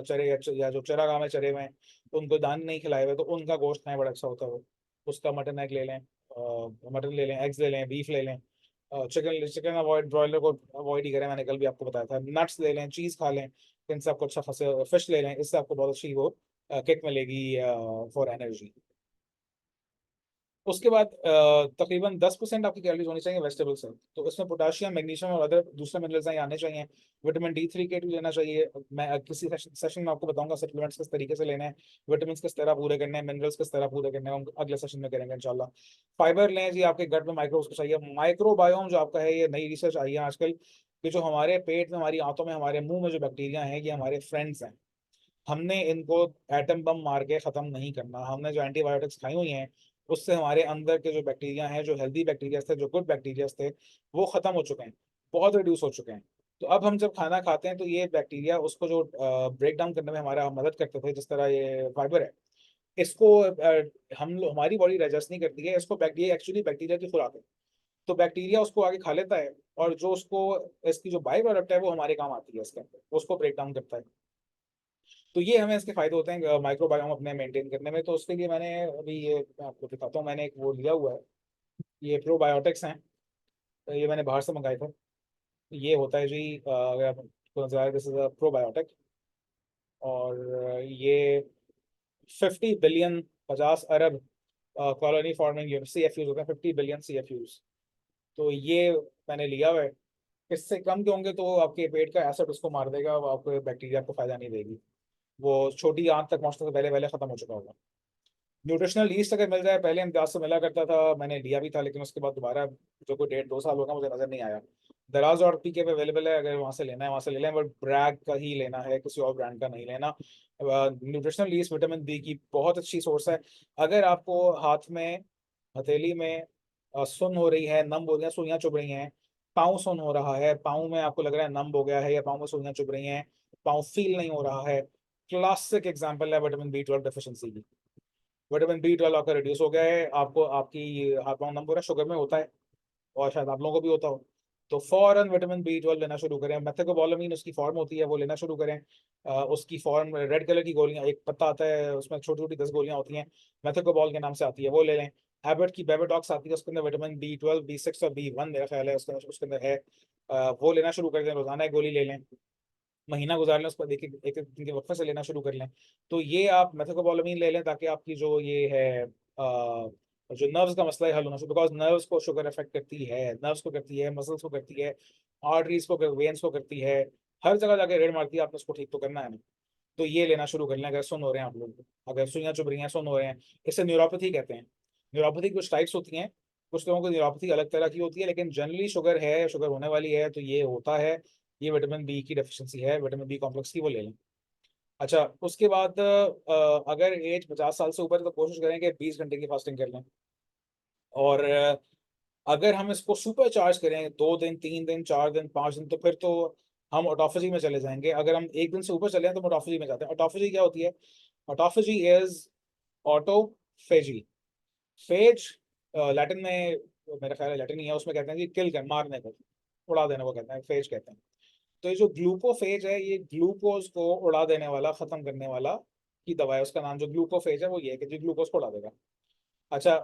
चरे या जो चरागाह में चरे हुए हैं, उनको दान नहीं खिलाए हुए, तो उनका गोश्त खाएं, बड़ा अच्छा होता है वो। उसका मटन एग ले लें, मटन ले लें, एग्स ले लें, बीफ ले लें। चिकन चिकन अवॉइड, ब्रॉयलर को अवॉइड ही करें, मैंने कल भी आपको बताया था। नट्स ले लें, चीज़ खा लें, इनसे आपको अच्छा खासा, फिश ले लें, इससे आपको बहुत अच्छी वो किक मिलेगी फॉर एनर्जी। उसके बाद तकरीबन 10% आपकी कैलोरीज होनी चाहिए वेजिटेबल से, तो इसमें पोटाशियम, मैग्नीशियम और अदर दूसरे मिनरल्स हैं आने चाहिए। विटामिन D3 K2 लेना चाहिए। मैं किसी सेशन में आपको बताऊंगा सप्लीमेंट्स किस तरीके से लेने हैं, विटामिन किस तरह पूरे करने हैं, मिनरल्स किस तरह पूरे करने हैं, हम अगले सेशन में करेंगे इंशाल्लाह। फाइबर लें जी, आपके गट में माइक्रोब्स को चाहिए। माइक्रोबायोम जो आपका है, ये नई रिसर्च आई है आजकल, कि जो हमारे पेट में, हमारी आंतों में, हमारे मुंह में जो बैक्टीरिया हैं, ये हमारे फ्रेंड्स हैं। हमने इनको एटम बम मार के खत्म नहीं करना। हमने जो एंटीबायोटिक्स खाई हुई हैं, उससे हमारे अंदर के जो बैक्टीरिया हैं, जो हेल्दी बैक्टीरिया थे, जो गुड बैक्टीरिया थे, वो खत्म हो चुके हैं, बहुत रिड्यूस हो चुके हैं। तो अब हम जब खाना खाते हैं तो ये बैक्टीरिया उसको जो ब्रेक डाउन करने में हमारा मदद करते थे, जिस तरह ये फाइबर है, इसको हमारी बॉडी डाइजेस्ट नहीं करती है इसको। बैक्टीरिया एक्चुअली बैक्टीरिया की खुराक है, तो बैक्टीरिया उसको आगे खा लेता है, और जो उसको, इसकी जो बाई प्रोडक्ट है वो हमारे काम आती है, इसके अंदर उसको ब्रेक डाउन करता है। तो ये हमें इसके फायदे होते हैं माइक्रोबायोम अपने मेंटेन करने में। तो उसके लिए मैंने अभी ये मैं आपको दिखाता हूँ, मैंने एक वो लिया हुआ है, ये प्रोबायोटिक्स हैं। तो ये मैंने बाहर से मंगाए थे। ये होता है जी, अगर आपको नजर आए, दिस इज अ प्रोबायोटिक। और ये 50 बिलियन, 50 अरब कॉलोनी फॉर्मिंग यूनिट, CFUs होते हैं, 50 बिलियन CFUs। तो ये मैंने लिया हुआ है। इससे कम के होंगे तो आपके पेट का एसिड उसको मार देगा, वो आपको बैक्टीरिया को फायदा नहीं देगी, वो छोटी आंत तक पहुंचने से पहले पहले खत्म हो चुका होगा। न्यूट्रिशनल ईस्ट अगर मिल जाए, पहले इम्तियाज से मिला करता था, मैंने लिया भी था, लेकिन उसके बाद दोबारा जो कोई 1.5-2 साल होगा मुझे नजर नहीं आया। दराज और पीके पे अवेलेबल है, अगर वहां से लेना है वहां से ले लें, बट ब्रैग का ही लेना है, किसी और ब्रांड का नहीं लेना। न्यूट्रिशनल ईस्ट विटामिन बी की बहुत अच्छी सोर्स है। अगर आपको हाथ में, हथेली में सुन हो रही है, नम हो रही है, सुइयां चुभ रही हैं, पाँव सुन हो रहा है, पाँव में आपको लग रहा है नम हो गया है, या पाँव में सुइयां चुभ रही हैं, पाँव फील नहीं हो रहा है, क्लासिक एग्जाम्पल है विटामिन B12 डेफिशिएंसी की। विटामिन B12 आपका रिड्यूस हो गया है, आपको आपकी हाथ पाँव नंबर है, शुगर में होता है, और शायद आप लोगों को भी होता हो, तो फौरन विटामिन B12 लेना शुरू करें। मेथोकोबालामीन उसकी फॉर्म होती है, वो लेना शुरू करें। उसकी फॉर्म रेड कलर की गोलियां, एक पत्ता आता है उसमें छोटी छोटी 10 गोलियां होती हैं, मेथोकोबाल के नाम से आती है, वो ले लें। एबट की बेबेटॉक्स आती है, उसके अंदर विटामिन B12 B6 और B1 मेरा ख्याल है उसके अंदर है। वो लेना शुरू कर दें, रोजाना एक गोली ले लें, महीना गुजार लें, उस पर एक एक एक दिन के वक्फे से लेना शुरू कर लें। तो ये आप मेथोकोबालामीन ले लें, ताकि आपकी जो ये है जो नर्व्स का मसला है हल होना शुरू, बिकॉज नर्व्स को शुगर अफेक्ट करती है, नर्व्स को करती है, मसल्स को करती है, आर्टरीज को, वेन्स को करती है, हर जगह जाके रेड मारती है, आपने उसको ठीक तो करना है ना। तो ये लेना शुरू कर लें अगर सुन हो रहे हैं आप लोग, अगर सुइयां चुभ रही हैं, सुन हो रहे हैं। इसे न्यूरोपैथी कहते हैं। न्यूरोपैथी कुछ टाइप्स होती हैं, कुछ लोगों को न्यूरोपैथी अलग तरह की होती है, लेकिन जनरली शुगर है, शुगर होने वाली है तो ये होता है, ये विटामिन B की डेफिशिएंसी है, विटामिन B कॉम्प्लेक्स की, वो ले लें। अच्छा, उसके बाद अगर एज 50 साल से ऊपर है तो कोशिश करें कि 20 घंटे की फास्टिंग कर लें। और अगर हम इसको सुपर चार्ज करें 2 दिन, 3 दिन, 4 दिन, 5 दिन, तो फिर तो हम ऑटोफेजी में चले जाएंगे। अगर हम एक दिन से ऊपर चले हैं तो हम ऑटोफेजी में जाते हैं। ऑटोफेजी क्या होती है? Autophagy is autophagy. Phase Latin में, मेरा ख्याल है लैटिन ही है, उसमें कहते हैं कि किल कर, मारने को, उड़ा देने को कहते हैं, फेज कहते हैं। तो ये जो ग्लूकोफेज है, ये ग्लूकोज को उड़ा देने वाला, खत्म करने वाला की दवा है। उसका नाम जो ग्लूकोफेज है वो ये है कि जो ग्लूकोज को उड़ा देगा। अच्छा,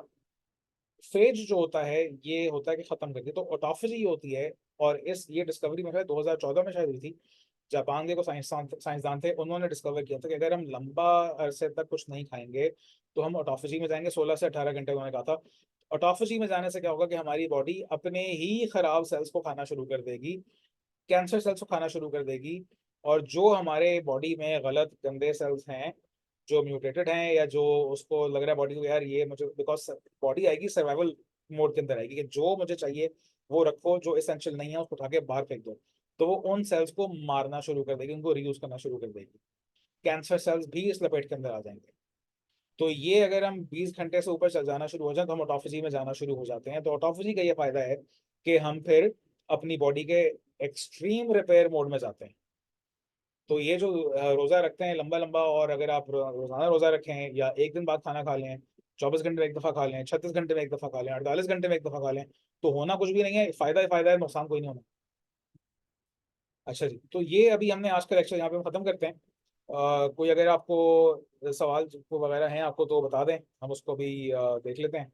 फेज जो होता है ये होता है कि खत्म कर दे, तो ऑटोफेजी ये होती है। और ये डिस्कवरी में 2014 में शायद हुई थी। जापान के को साइंसदान थे, उन्होंने डिस्कवर किया था कि अगर हम लंबा अरसे तक कुछ नहीं खाएंगे तो हम ऑटोफेजी में जाएंगे। 16 से 18 घंटे उन्होंने कहा था। ऑटोफेजी में जाने से क्या होगा कि हमारी बॉडी अपने ही खराब सेल्स को खाना शुरू कर देगी, कैंसर सेल्स को खाना शुरू कर देगी। और जो हमारे बॉडी में गलत गंदे सेल्स हैं, जो म्यूटेटेड हैं, या जो उसको लग रहा है बॉडी को यार ये मुझे, बिकॉज बॉडी आएगी सर्वाइवल मोड के अंदर आएगी कि जो मुझे चाहिए वो रखो, जो एसेंशियल नहीं है उसको उठा के बाहर फेंक दो, तो वो उन सेल्स को मारना शुरू कर देगी, उनको रीयूज करना शुरू कर देगी। कैंसर सेल्स भी इस लपेट के अंदर आ जाएंगे। तो ये अगर हम 20 घंटे से ऊपर चल जाना शुरू हो जाए तो हम ऑटोफेजी में जाना शुरू हो जाते हैं। तो ऑटोफेजी का ये फायदा है कि हम फिर अपनी बॉडी के एक्सट्रीम रिपेयर मोड में जाते हैं। तो ये जो रोजा रखते हैं लंबा लंबा, और अगर आप रोजाना रोजा रखें, या एक दिन बाद खाना खा लें, 24 घंटे में एक दफा खा लें, 36 घंटे में एक दफा खा लें, 48 घंटे में एक दफा खा लें, तो होना कुछ भी नहीं है, फायदा ही फायदा है, नुकसान कोई नहीं होना। अच्छा जी, तो ये अभी हमने आज का लेक्चर यहाँ पे हम खत्म करते हैं। कोई अगर आपको सवाल वगैरह हैं आपको तो बता दें, हम उसको भी देख लेते हैं।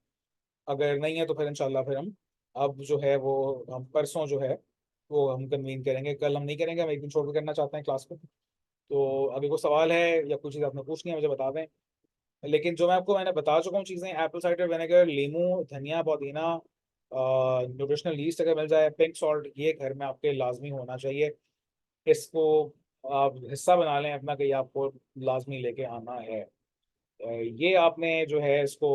अगर नहीं है तो फिर इंशाल्लाह फिर हम अब जो है वो हम परसों जो है वो हम कन्वीन करेंगे। कल हम नहीं करेंगे, हम एक दिन छोड़ के करना चाहते हैं क्लास को। तो अगर कोई सवाल है या कुछ चीज़ आपने पूछनी है मुझे बता दें। लेकिन जो मैंने बता चुका हूँ चीज़ें, एप्पल साइडर विनेगर, लीमू, धनिया, पुदीना, न्यूट्रिशनल यीस्ट अगर मिल जाए, पिंक सॉल्ट, ये घर में आपके लाजमी होना चाहिए। इसको आप हिस्सा बना लें अपना, कि आपको लाजमी लेके आना है। ये आपने जो है इसको